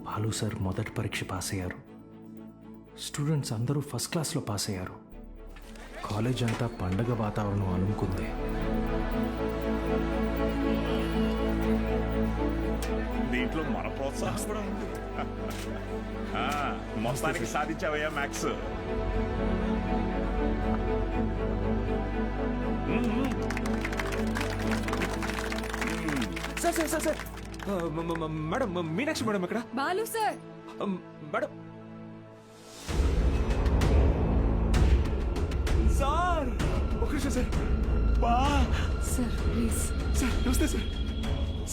Balu sir మొదటి పరీక్ష pass అయ్యారు. స్టూడెంట్స్ అందరూ ఫస్ట్ క్లాస్లో పాస్ అయ్యారు. కాలేజ్ అంతా పండగ వాతావరణం అలుముకుంది. దీంట్లో మన ప్రోత్సాహం కూడా ఉంది. మొత్తానికి సాధించావయ్యా maths. Sir sir sir sir madam, Meenakshi madam ఎక్కడ? బాలు సార్. మేడం సార్, ఒక నిమిషం సార్. Sir please. సార్ నమస్తే సార్.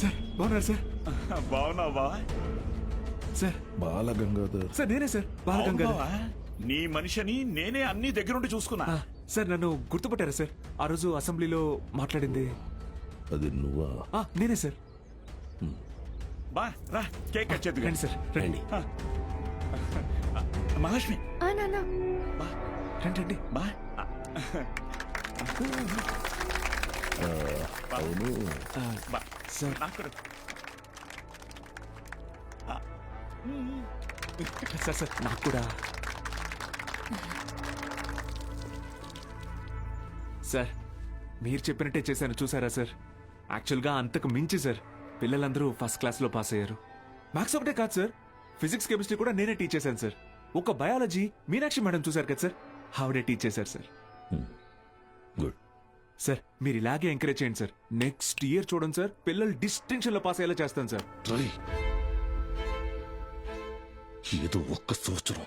సార్ బాగున్నారు సార్? బావున్నావా? సార్ బాలగంగాధర్. సార్ నేనే సార్, బాలగంగాధర్. నీ మనిషిని నేనే అన్ని దగ్గరుండి చూసుకున్నా. సార్ నన్ను గుర్తుపట్టారా సార్? ఆ రోజు అసెంబ్లీలో మాట్లాడింది అది నువ్వా? నేనే సార్. బా రా, కేక్ కట్ చేద్దు. రండి సార్, రండి. మహాలక్ష్మి నాన్న బా రండి రండి. బా. అవును. బా సార్ నాకు సార్ సార్ నాకు కూడా. సార్ మీరు చెప్పినట్టే చేశాను, చూసారా సార్? యాక్చువల్గా అంతకు మించి సార్, పిల్లలందరూ ఫస్ట్ క్లాస్లో పాస్ అయ్యారు. మ్యాథ్స్ ఒకటే కాదు సార్, ఫిజిక్స్ కెమిస్ట్రీ కూడా నేనే టీచ్ చేశాను సార్. ఒక బయాలజీ మీనాక్షి మేడం చూసారు కదా సార్, ఆవిడే టీచ్ చేశారు సార్. గుడ్. సార్ మీరు ఇలాగే ఎంకరేజ్ చేయండి సార్. నెక్స్ట్ ఇయర్ చూడండి సార్, పిల్లలు డిస్టింక్షన్ లో పాస్ అయ్యేలా చేస్తాను సార్. ట్రై. ఏదో ఒక్క సంవత్సరం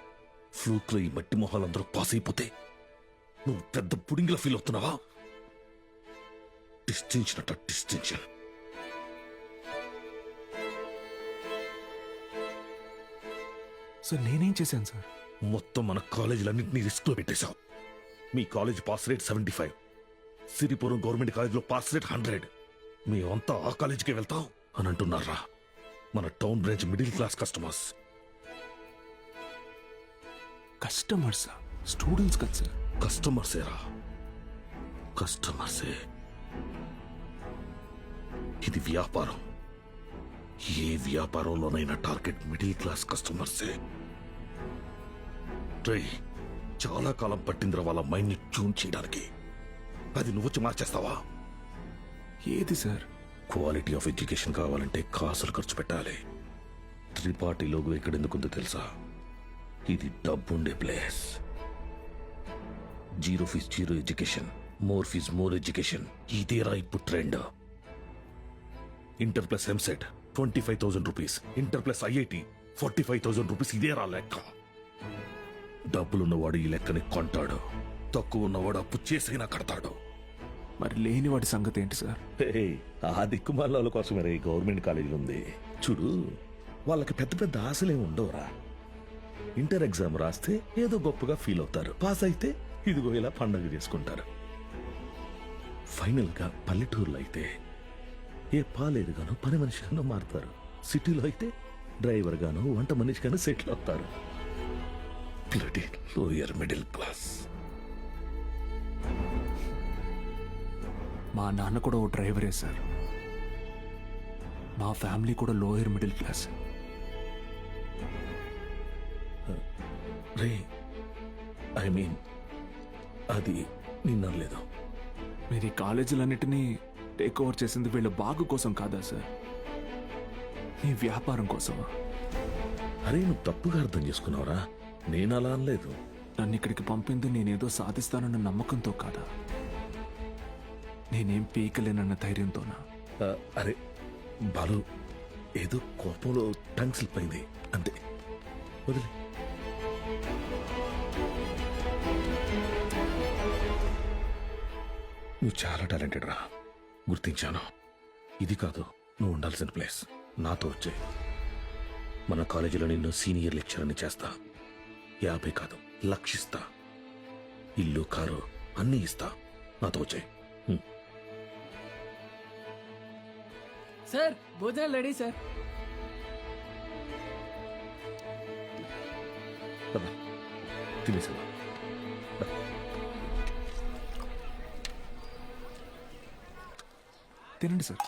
ఫ్లూక్ లో ఈ మట్టి మొహాలందరూ పాస్ అయిపోతే నువ్వు పెద్ద పుడింగిలా ఫీల్ అవుతున్నావా? డిస్టింక్షన్ అట డిస్టింక్షన్. సార్ నేనేం చేశాను సార్? మొత్తం మన కాలేజీలన్నింటినీ రిస్క్ లో పెట్టేశావు. మీ college pass rate 75, Siripuram government కాలేజీలో పాస్ రేట్ 100. మేమంతా ఆ కాలేజీకే వెళ్తాం అని అంటున్నారా? మన town branch middle class customers. Customers students కదా సార్? కస్టమర్సేరా, కస్టమర్సే. ఇది వ్యాపారం. ఏ వ్యాపారంలోనైనా టార్గెట్ మిడిల్ క్లాస్ కస్టమర్సే. ట్రై. చాలా కాలం పట్టిందిరా వాళ్ళ మైండ్ ని ట్యూన్ చేయడానికి. అది నువ్వొచ్చి మార్చేస్తావా? ఏది సార్? క్వాలిటీ ఆఫ్ ఎడ్యుకేషన్ కావాలంటే కాసులు ఖర్చు పెట్టాలి. త్రిపాఠి లోగో ఇక్కడ ఎందుకుందో తెలుసా? ఇది డబ్బుండే place. Zero fees zero education, more fees more education. ఇదేరా ఇప్పుడు trend. Inter plus EAMCET 25,000 rupees, inter plus IIT 45,000 rupees. ఇదేరా లెక్క. డబ్బులున్నవాడు ఈ లెక్కని కొంటాడు, తక్కువ ఉన్నవాడు అప్పు చేసైనా కడతాడు. మరి లేని వాటి సంగతి ఏంటి సార్? ఆ దిక్కుమాల కోసమే ఈ గవర్నమెంట్ కాలేజీలు ఉంది. చూడు, వాళ్ళకి పెద్ద పెద్ద ఆశలే ఉండవురా. ఇంటర్ ఎగ్జామ్ రాస్తే ఏదో గొప్పగా ఫీల్ అవుతారు, పాస్ అయితే ఇదిగో ఇలా పండగ చేసుకుంటారు. ఫైనల్ గా పల్లెటూరులో అయితే ఏ పాలేరుగానో పని మనిషిగానో మారుతారు. సిటీలో అయితే డ్రైవర్ గానో వంట మనిషిగానో సెటిల్ అవుతారు. Lower middle class. మా నాన్న కూడా ఓ డ్రైవరే సార్. మా ఫ్యామిలీ కూడా lower middle class. Ray, I mean అది నిన్నలేదు. మీరు ఈ కాలేజీలన్నిటినీ టేక్ ఓవర్ చేసింది వీళ్ళ బాగు కోసం కాదా సార్? మీ వ్యాపారం కోసమా? అరే, నువ్వు తప్పుగా అర్థం చేసుకున్నావురా. నేను అలా అనలేదు. నన్ను ఇక్కడికి పంపింది నేనేదో సాధిస్తానన్న నమ్మకంతో కాదా, నేనేం పీకలేనన్న ధైర్యంతోనా? అరే బాలు, ఏదో కోపంలో టంగ్ స్లిప్ అయింది అంతే, వదిలే. నువ్వు చాలా టాలెంటెడ్ రా, గుర్తించాను. ఇది కాదు నువ్వు ఉండాల్సిన ప్లేస్. నాతో వచ్చే మన కాలేజీలో నిన్ను సీనియర్ లెక్చరర్ని చేస్తా. 50 కాదు, లక్షిస్తా. ఇల్లు కారు అన్నీ ఇస్తా. నాతో వచ్చే. సార్ భోజనాలు రెడీ సార్. తినేసా? తినండి సార్.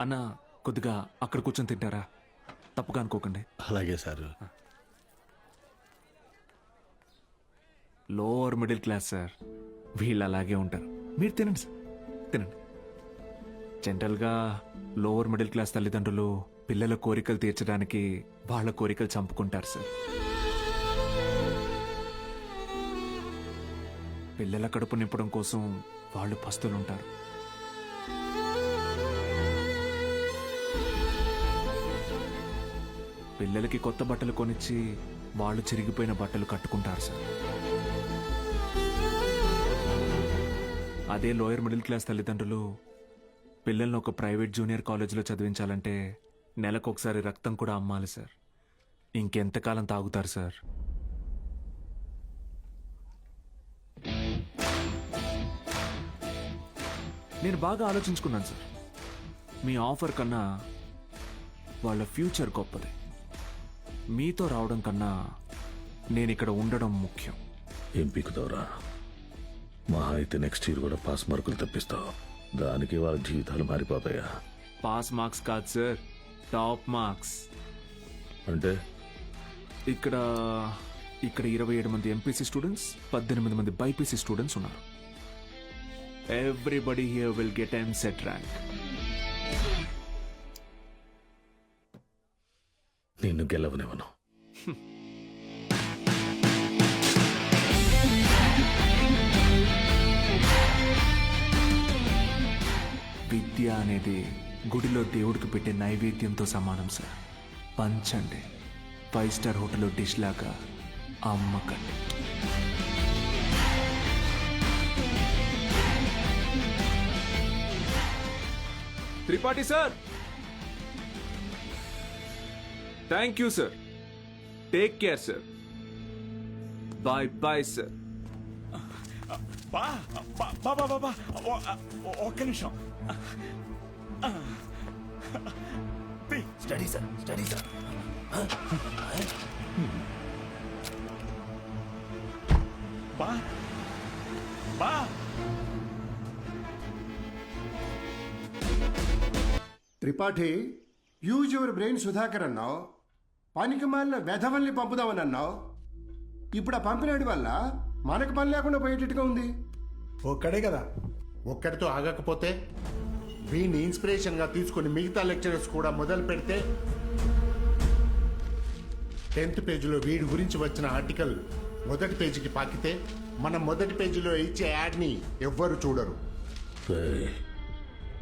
అన్న కొద్దిగా అక్కడ కూర్చొని తింటారా? తప్పుగా అనుకోకండి. అలాగే sir. Lower middle class sir, వీళ్ళు అలాగే ఉంటారు. మీరు తినండి సార్, తినండి. జనరల్గా లోవర్ మిడిల్ క్లాస్ తల్లిదండ్రులు పిల్లల కోరికలు తీర్చడానికి వాళ్ళ కోరికలు చంపుకుంటారు సార్. పిల్లల కడుపు నింపడం కోసం వాళ్ళు పస్తులుంటారు. పిల్లలకి కొత్త బట్టలు కొనిచ్చి వాళ్ళు చిరిగిపోయిన బట్టలు కట్టుకుంటారు సార్. అదే లోయర్ మిడిల్ క్లాస్ తల్లిదండ్రులు పిల్లల్ని ఒక ప్రైవేట్ జూనియర్ కాలేజీలో చదివించాలంటే నెలకొకసారి రక్తం కూడా అమ్మాలి సార్. ఇంకెంతకాలం తాగుతారు సార్? నేను బాగా ఆలోచించుకున్నాను సార్. మీ ఆఫర్ కన్నా వాళ్ళ ఫ్యూచర్ గొప్పది. మీతో రావడం కన్నా నేను ఇక్కడ ఉండడం ముఖ్యం. ఏం పీకుతావురా? మహా అయితే నెక్స్ట్ ఇయర్ కూడా పాస్ మార్కులు తప్పిస్తావు. దానికి వాళ్ళ జీవితాలు మారిపోతాయా? పాస్ మార్క్స్ కాదు సార్, టాప్ మార్క్స్. అంటే ఇక్కడ 27 మంది ఎంపీసీ స్టూడెంట్స్, 18 మంది బైపీసీ స్టూడెంట్స్ ఉన్నారు. Everybody here will get EAMCET rank. నిన్ను గెలవనివ్వను. విద్య అనేది గుడిలో దేవుడికి పెట్టే నైవేద్యంతో సమానం సార్. పంచండి, 5 స్టార్ హోటల్లో డిష్ లాగా అమ్మకండి. Tripathi sir, thank you sir. Take care sir. Bye bye sir. బా బా బా బా బా బా. ఒక్క నిమిషం. Study sir, study sir. బా బా. Tripathi, use your brain Sudhakar అన్నావు. పనికి మాలిన వెధవల్ని పంపుదామని అన్నావు. ఇప్పుడు ఆ పంపినాడి వల్ల మనకు పని లేకుండా పోయేటట్టుగా ఉంది. ఒక్కడే కదా, ఒక్కడితో ఆగకపోతే వీడిని ఇన్స్పిరేషన్గా తీసుకుని మిగతా లెక్చరర్స్ కూడా మొదలు పెడితే 10th పేజీలో వీడి గురించి వచ్చిన ఆర్టికల్ మొదటి పేజీకి పాకితే మనం మొదటి పేజీలో ఇచ్చే యాడ్ని ఎవ్వరు చూడరు. ఏయ్,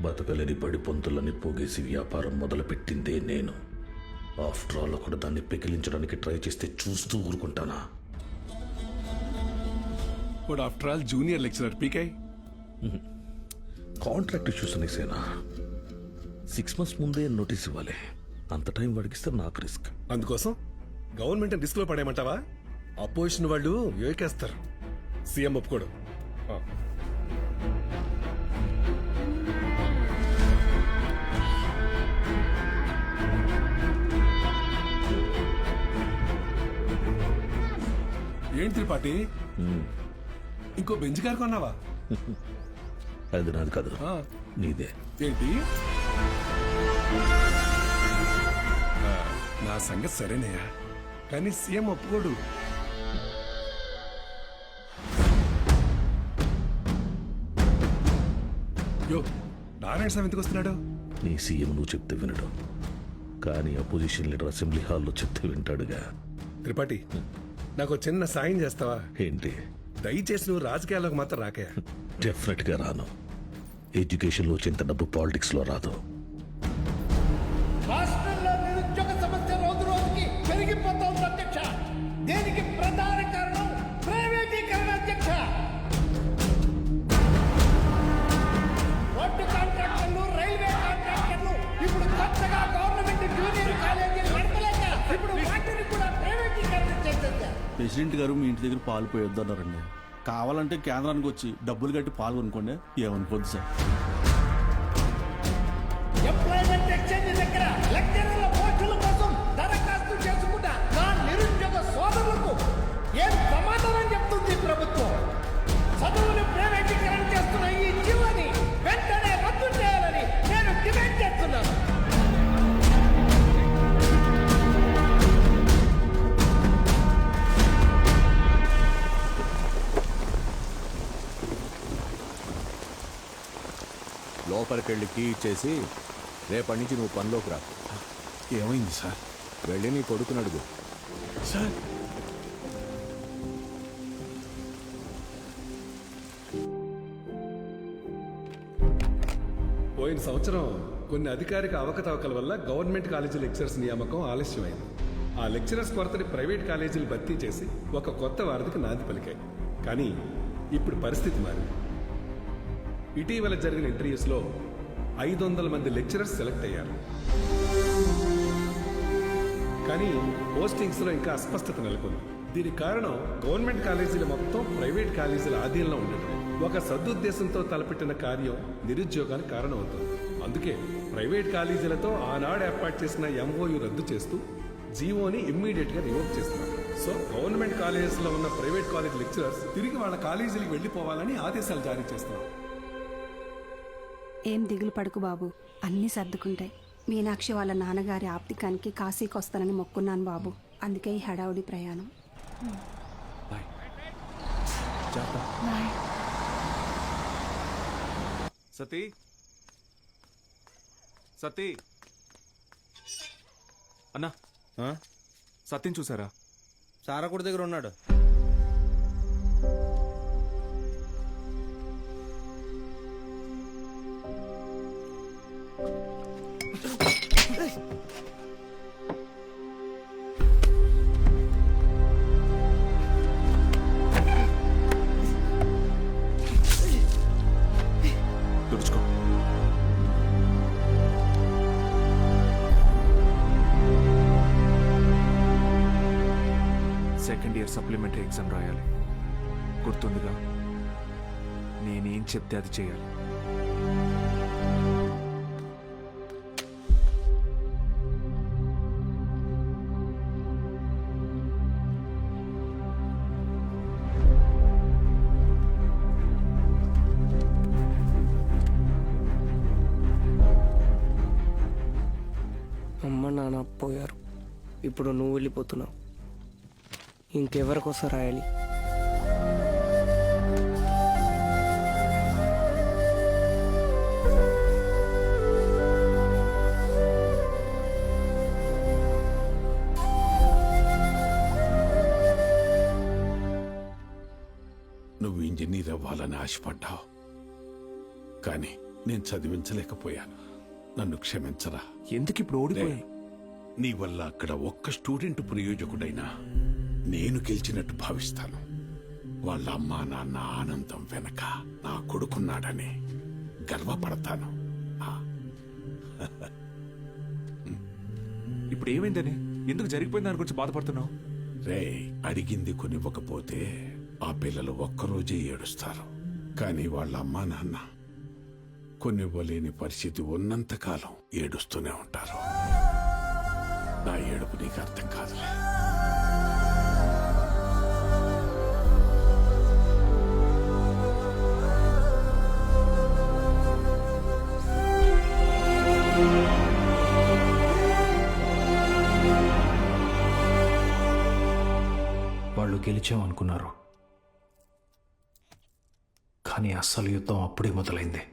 బతకలేని బడి పొంతులని పోగేసి వ్యాపారం మొదలుపెట్టిందే నేను. ఆఫ్టర్ ఆల్ ఒకడు దాన్ని పెకిలించడానికి ట్రై చేస్తే చూస్తూ ఊరుకుంటానా? ఆఫ్టర్ ఆల్ జూనియర్ లెక్చరర్ పీకే. కాంట్రాక్ట్ ఇష్యూస్ అనేసేనా? 6 months ముందే నోటీస్ ఇవ్వాలి. అంత టైం వాడికిస్తే నాకు రిస్క్. అందుకోసం గవర్నమెంట్ రిస్క్ లో పడేయమంటావా? అపోజిషన్ వాళ్ళు యోకేస్తారు. సీఎం ఒప్పుకోడు. ఏంటి త్రిపాఠి, ఇంకో బెంచ్ కారు కొన్నావా? అది నాది కాదు, నీదే. ఏంటి? నా సంగతి సరేనయ్యా, కానీ సీఎం ఒప్పుకోడు. యో, నారాయణ స్వామి ఎందుకు వస్తున్నాడు? నీ సీఎం నువ్వు చెప్తే వినడు, కానీ అపోజిషన్ లీడర్ అసెంబ్లీ హాల్లో చెప్తే వింటాడుగా. త్రిపాఠి, నాకు చిన్న సాయం చేస్తావా? ఏంటి? దయచేసి నువ్వు రాజకీయాల్లోకి మాత్రం రాకయా. డెఫినెట్ గా రాను. ఎడ్యుకేషన్ లో వచ్చేంత డబ్బు పాలిటిక్స్ లో రాదు. రాష్ట్రంలో నిరుద్యోగ సమస్య రోజు రోజుకి పెరిగిపోతోంది అధ్యక్ష. దీనికి ప్రధాన కారణం ప్రైవేటీకరణ అధ్యక్ష. రోడ్డు కాంట్రాక్టర్లు, రైల్వే కాంట్రాక్టర్లు ఇప్పుడు కొత్తగా గవర్నమెంట్ జూనియర్ కాలేజీలు నడపలేక ఇప్పుడు వాటిని కూడా ప్రైవేటీకరణ చేసేసారు. ప్రెసిడెంట్ గారు మీ ఇంటి దగ్గర పాలు పోయొద్దన్నారండి. కావాలంటే కేంద్రానికి వచ్చి డబ్బులు కట్టి పాలు కొనుక్కోండి, ఏమనుకోద్దు సార్. ఎంప్లాయ్మెంట్ ఎక్స్చేంజ్ దగ్గర లెక్చరర్ల పోస్టుల కోసం దరఖాస్తు చేసుకున్న నా నిరుద్యోగ సోదరులకు ఏం సమాధానం చెప్తుంది ప్రభుత్వం? లోపలికెళ్ళి కీ ఇచ్చేసి రేపటి నుంచి నువ్వు పనిలోకి రా. ఏమైంది సార్? వెళ్ళి నీ కొడుకుని అడుగు. సార్ పోయిన సంవత్సరం కొన్ని అధికారిక అవకతవకల వల్ల గవర్నమెంట్ కాలేజీ లెక్చరర్స్ నియామకం ఆలస్యమైంది. ఆ లెక్చరర్స్ కొరతని ప్రైవేట్ కాలేజీలు భర్తీ చేసి ఒక కొత్త వారధికి నాంది పలికాయి. కానీ ఇప్పుడు పరిస్థితి మారింది. ఇటీవల జరిగిన ఇంటర్వ్యూస్లో 500 మంది లెక్చరర్స్ సెలెక్ట్ అయ్యారు. కానీ పోస్టింగ్స్లో ఇంకా అస్పష్టత నెలకొంది. దీనికి కారణం గవర్నమెంట్ కాలేజీలు మొత్తం ప్రైవేట్ కాలేజీల ఆధీనంలో ఉండటం. ఒక సదుద్దేశంతో తలపెట్టిన కార్యం నిరుద్యోగానికి కారణమవుతుంది. అందుకే ప్రైవేట్ కాలేజీలతో ఆనాడు ఏర్పాటు చేసిన ఎంఓయు రద్దు చేస్తూ జీవోని ఇమ్మీడియట్ గా రివోక్ చేస్తున్నారు. సో గవర్నమెంట్ కాలేజెస్ లో ఉన్న ప్రైవేట్ కాలేజ్ లెక్చరర్స్ తిరిగి వాళ్ళ కాలేజీలకు వెళ్లిపోవాలని ఆదేశాలు జారీ చేస్తున్నారు. ఏం దిగులు పడుకు బాబు, అన్నీ సర్దుకుంటాయి. మీనాక్షి వాళ్ళ నాన్నగారి ఆప్తికానికి కాశీకి వస్తానని మొక్కున్నాను బాబు. అందుకే ఈ హడావుడి ప్రయాణం. బాయ్. సతీ సతీ అన్నా, సత్యం చూసారా? సారాకుడి దగ్గర ఉన్నాడు. తుడుచుకో. సెకండ్ ఇయర్ సప్లిమెంటరీ ఎగ్జామ్ రాయాలి. గుర్తుందిగా? నేనేం చెప్తే అది చేయాలి. అమ్మ నాన్న పోయారు. ఇప్పుడు నువ్వు వెళ్ళిపోతున్నావు. ఇంకెవరికోసం రాయాలి? నువ్వు ఇంజనీర్ అవ్వాలని ఆశపడ్డావు, కానీ నేను చదివించలేకపోయాను. నన్ను క్షమించరా. ఎందుకు ఇప్పుడు ఓడిపోయాను? నీ వల్ల అక్కడ ఒక్క స్టూడెంట్ ప్రయోజకుడైనా నేను గెలిచినట్టు భావిస్తాను. వాళ్ళ అమ్మా నాన్న ఆనందం వెనక నా కొడుకున్నాడని గర్వపడతాను. ఇప్పుడు ఏమైందని, ఎందుకు జరిగిపోయింది దాని గురించి బాధపడుతున్నావు? రే, అడిగింది కొనివ్వకపోతే ఆ పిల్లలు ఒక్కరోజే ఏడుస్తారు. కానీ వాళ్ళ అమ్మా నాన్న కొనివ్వలేని పరిస్థితి ఉన్నంతకాలం ఏడుస్తూనే ఉంటారు. నా ఏడుపు నీకు అర్థం కాదులే. వాళ్ళు గెలిచామనుకున్నారు, కానీ అస్సలు యుద్ధం అప్పుడే మొదలైంది.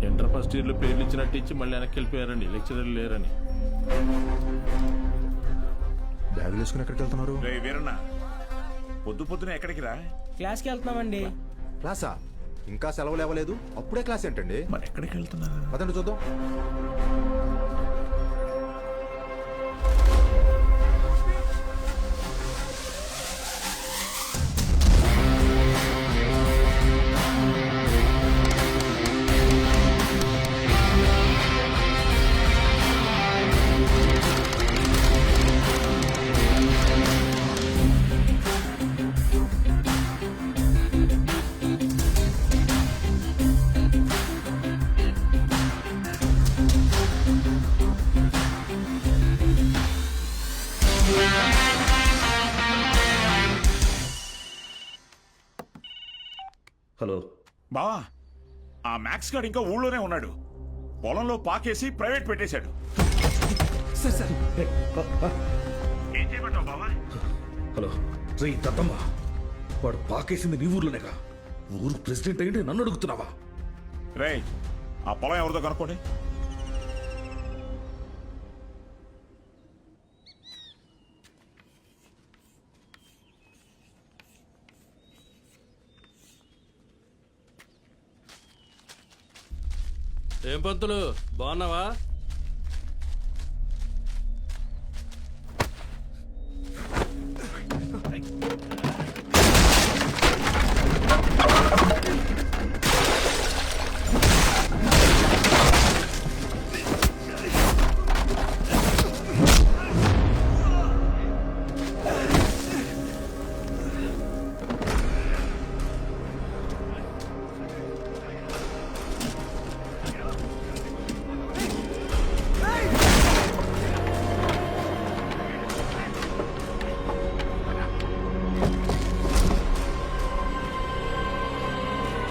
ఇంటర్ ఫస్ట్ ఇయర్లో పేర్లు ఇచ్చినట్టు ఇచ్చి మళ్ళీ వెనక్కి వెళ్ళిపోయారండి. లెక్చరర్లు లేరని. బ్యాగులు వేసుకుని ఎక్కడికి వెళ్తున్నారు? రే వీరన్న, పొద్దు పొద్దున ఎక్కడికి రా? క్లాస్కి వెళ్తున్నామండి. క్లాసా? ఇంకా సెలవులు ఇవ్వలేదు, అప్పుడే క్లాస్ ఏంటండి? మరి ఎక్కడికి వెళ్తున్నారు? పదండి చూద్దాం. హలో బావా, ఆ మ్యాక్స్ గార్డ్ ఇంకా ఊళ్ళోనే ఉన్నాడు. పొలంలో పాకేసి ప్రైవేట్ పెట్టేశాడు. ఏం చేయమంటావు బావా? హలో రే దత్తమ్మ, వాడు పాకేసింది నీ ఊర్లోనేగా. ఊరు ప్రెసిడెంట్ అయ్యింటే నన్ను అడుగుతున్నావా? రే, ఆ పొలం ఎవరిదో కనుక్కోండి. ఏం పంతులు బాగున్నావా?